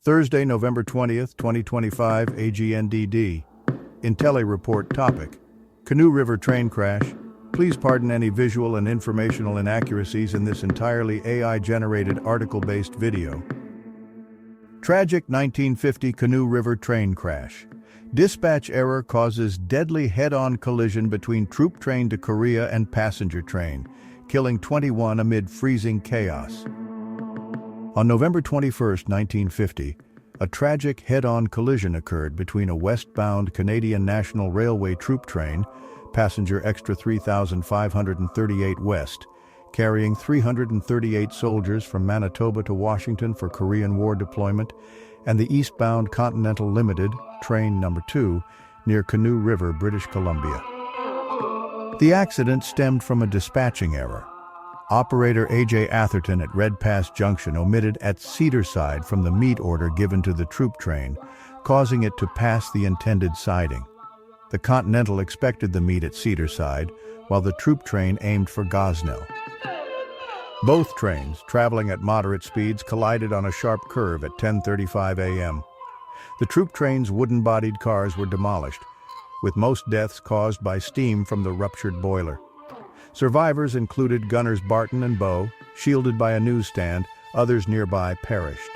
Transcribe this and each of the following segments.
Thursday, November 20th, 2025, AGNDD. IntelliReport topic: Canoe River train crash. Please pardon any visual and informational inaccuracies in this entirely AI-generated article-based video. Tragic 1950 Canoe River train crash. Dispatch error causes deadly head-on collision between troop train to Korea and passenger train, killing 21 amid freezing chaos. On November 21, 1950, a tragic head-on collision occurred between a westbound Canadian National Railway troop train, passenger Extra 3538 West, carrying 338 soldiers from Manitoba to Washington for Korean War deployment, and the eastbound Continental Limited, train number 2, near Canoe River, British Columbia. The accident stemmed from a dispatching error. Operator A.J. Atherton at Red Pass Junction omitted at Cedarside from the meet order given to the troop train, causing it to pass the intended siding. The Continental expected the meet at Cedarside, while the troop train aimed for Gosnell. Both trains, traveling at moderate speeds, collided on a sharp curve at 10:35 a.m. The troop train's wooden-bodied cars were demolished, with most deaths caused by steam from the ruptured boiler. Survivors included gunners Barton and Bow, shielded by a newsstand. Others nearby perished.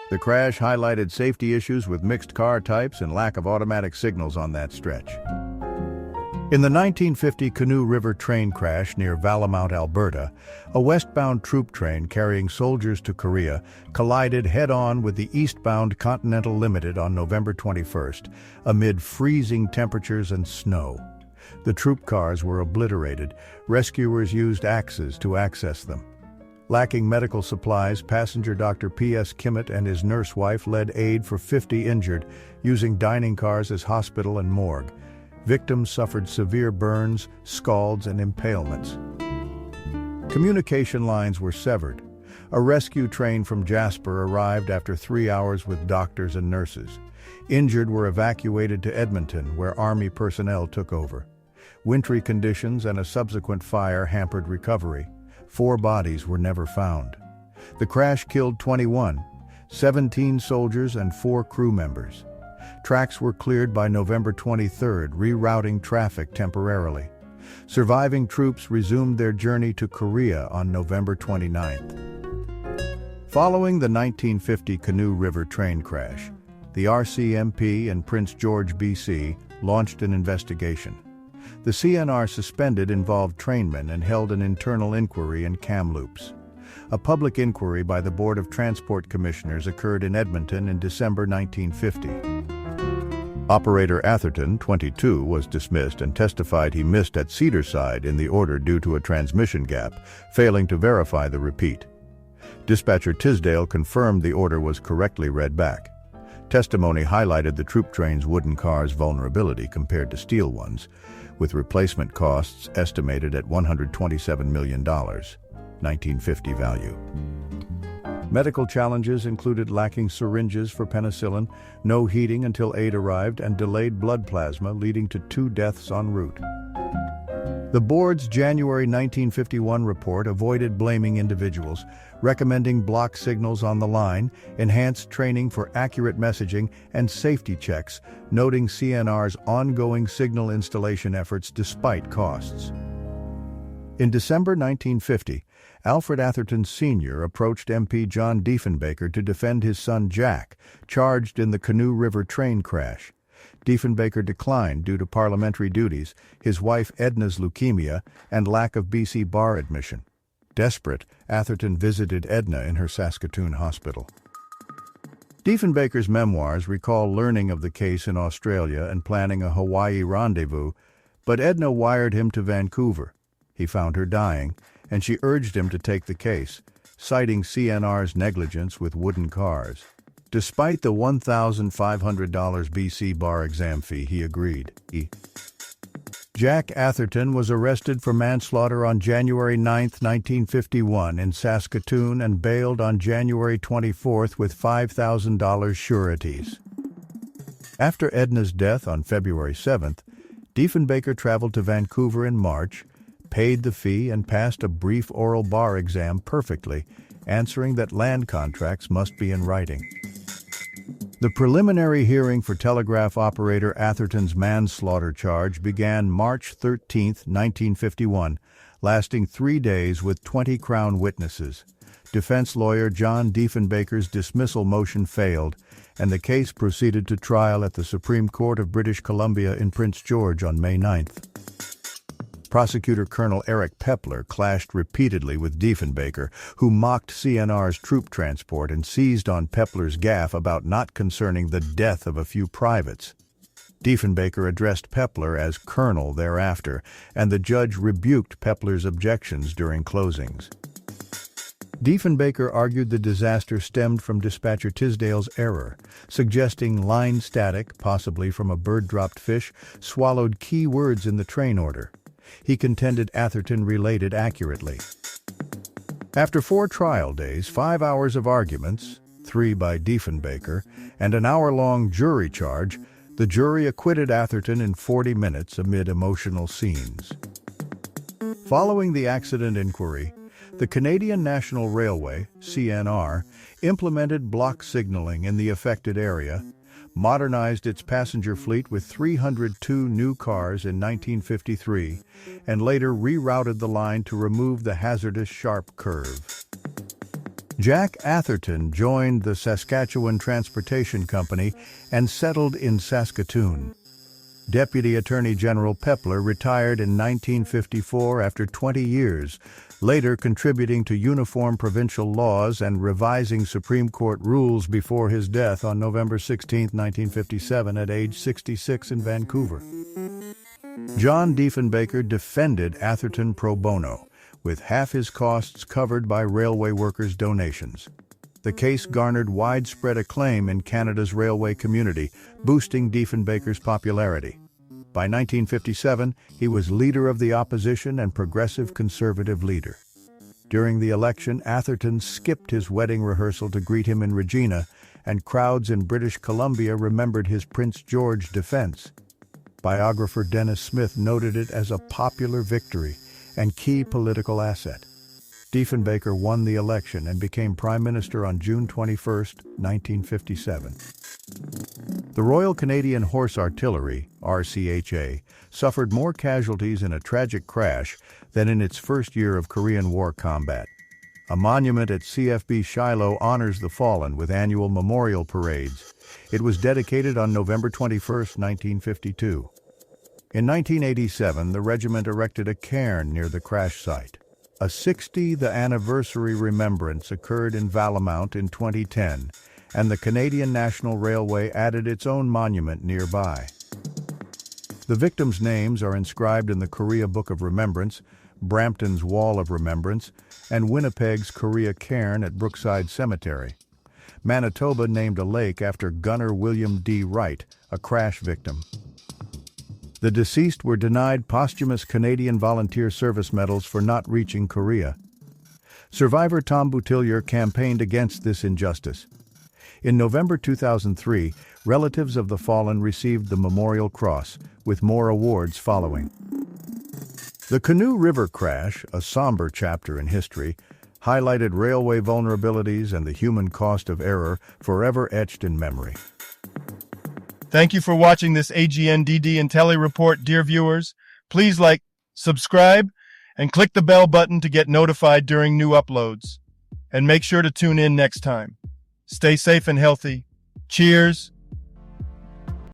The crash highlighted safety issues with mixed car types and lack of automatic signals on that stretch. In the 1950 Canoe River train crash near Valemount, Alberta, a westbound troop train carrying soldiers to Korea collided head-on with the eastbound Continental Limited on November 21st, amid freezing temperatures and snow. The troop cars were obliterated. Rescuers used axes to access them. Lacking medical supplies, passenger Dr. P.S. Kimmett and his nurse wife led aid for 50 injured, using dining cars as hospital and morgue. Victims suffered severe burns, scalds, and impalements. Communication lines were severed. A rescue train from Jasper arrived after 3 hours with doctors and nurses. Injured were evacuated to Edmonton, where Army personnel took over. Wintry conditions and a subsequent fire hampered recovery. 4 bodies were never found. The crash killed 21, 17 soldiers and 4 crew members. Tracks were cleared by November 23rd, rerouting traffic temporarily. Surviving troops resumed their journey to Korea on November 29th. Following the 1950 Canoe River train crash, the RCMP in Prince George, BC, launched an investigation. The CNR suspended involved trainmen and held an internal inquiry in Kamloops. A public inquiry by the Board of Transport Commissioners occurred in Edmonton in December 1950. Operator Atherton, 22, was dismissed and testified he missed at Cedarside in the order due to a transmission gap, failing to verify the repeat. Dispatcher Tisdale confirmed the order was correctly read back. Testimony highlighted the troop train's wooden cars' vulnerability compared to steel ones, with replacement costs estimated at $127 million, 1950 value. Medical challenges included lacking syringes for penicillin, no heating until aid arrived, and delayed blood plasma, leading to 2 deaths en route. The board's January 1951 report avoided blaming individuals, recommending block signals on the line, enhanced training for accurate messaging, and safety checks, noting CNR's ongoing signal installation efforts despite costs. In December 1950, Alfred Atherton Sr. approached MP John Diefenbaker to defend his son Jack, charged in the Canoe River train crash. Diefenbaker declined due to parliamentary duties, his wife Edna's leukemia, and lack of BC bar admission. Desperate, Atherton visited Edna in her Saskatoon hospital. Diefenbaker's memoirs recall learning of the case in Australia and planning a Hawaii rendezvous, but Edna wired him to Vancouver. He found her dying, and she urged him to take the case, citing CNR's negligence with wooden cars. Despite the $1,500 BC bar exam fee, he agreed. Jack Atherton was arrested for manslaughter on January 9, 1951 in Saskatoon and bailed on January 24 with $5,000 sureties. After Edna's death on February 7th, Diefenbaker traveled to Vancouver in March, paid the fee and passed a brief oral bar exam perfectly, answering that land contracts must be in writing. The preliminary hearing for telegraph operator Atherton's manslaughter charge began March 13, 1951, lasting 3 days with 20 Crown witnesses. Defense lawyer John Diefenbaker's dismissal motion failed, and the case proceeded to trial at the Supreme Court of British Columbia in Prince George on May 9th. Prosecutor Colonel Eric Pepler clashed repeatedly with Diefenbaker, who mocked CNR's troop transport and seized on Pepler's gaffe about not concerning the death of a few privates. Diefenbaker addressed Pepler as Colonel thereafter, and the judge rebuked Pepler's objections during closings. Diefenbaker argued the disaster stemmed from dispatcher Tisdale's error, suggesting line static, possibly from a bird-dropped fish, swallowed key words in the train order. He contended Atherton related accurately. After 4 trial days, 5 hours of arguments, 3 by Diefenbaker, and an hour-long jury charge, the jury acquitted Atherton in 40 minutes amid emotional scenes. Following the accident inquiry, the Canadian National Railway, CNR, implemented block signaling in the affected area, modernized its passenger fleet with 302 new cars in 1953, and later rerouted the line to remove the hazardous sharp curve. Jack Atherton joined the Saskatchewan Transportation Company and settled in Saskatoon. Deputy Attorney General Pepler retired in 1954 after 20 years, later contributing to uniform provincial laws and revising Supreme Court rules before his death on November 16, 1957, at age 66 in Vancouver. John Diefenbaker defended Atherton pro bono, with half his costs covered by railway workers' donations. The case garnered widespread acclaim in Canada's railway community, boosting Diefenbaker's popularity. By 1957, he was leader of the opposition and progressive conservative leader. During the election, Atherton skipped his wedding rehearsal to greet him in Regina, and crowds in British Columbia remembered his Prince George defense. Biographer Dennis Smith noted it as a popular victory and key political asset. Diefenbaker won the election and became Prime Minister on June 21, 1957. The Royal Canadian Horse Artillery, RCHA, suffered more casualties in a tragic crash than in its first year of Korean War combat. A monument at CFB Shiloh honors the fallen with annual memorial parades. It was dedicated on November 21, 1952. In 1987, the regiment erected a cairn near the crash site. A 60th anniversary remembrance occurred in Valemount in 2010, and the Canadian National Railway added its own monument nearby. The victims' names are inscribed in the Korea Book of Remembrance, Brampton's Wall of Remembrance, and Winnipeg's Korea Cairn at Brookside Cemetery. Manitoba named a lake after Gunner William D. Wright, a crash victim. The deceased were denied posthumous Canadian Volunteer Service medals for not reaching Korea. Survivor Tom Boutillier campaigned against this injustice. In November 2003, relatives of the fallen received the Memorial Cross, with more awards following. The Canoe River crash, a somber chapter in history, highlighted railway vulnerabilities and the human cost of error, forever etched in memory. Thank you for watching this AGNDD intelliReport, dear viewers. Please like, subscribe, and click the bell button to get notified during new uploads. And make sure to tune in next time. Stay safe and healthy. Cheers!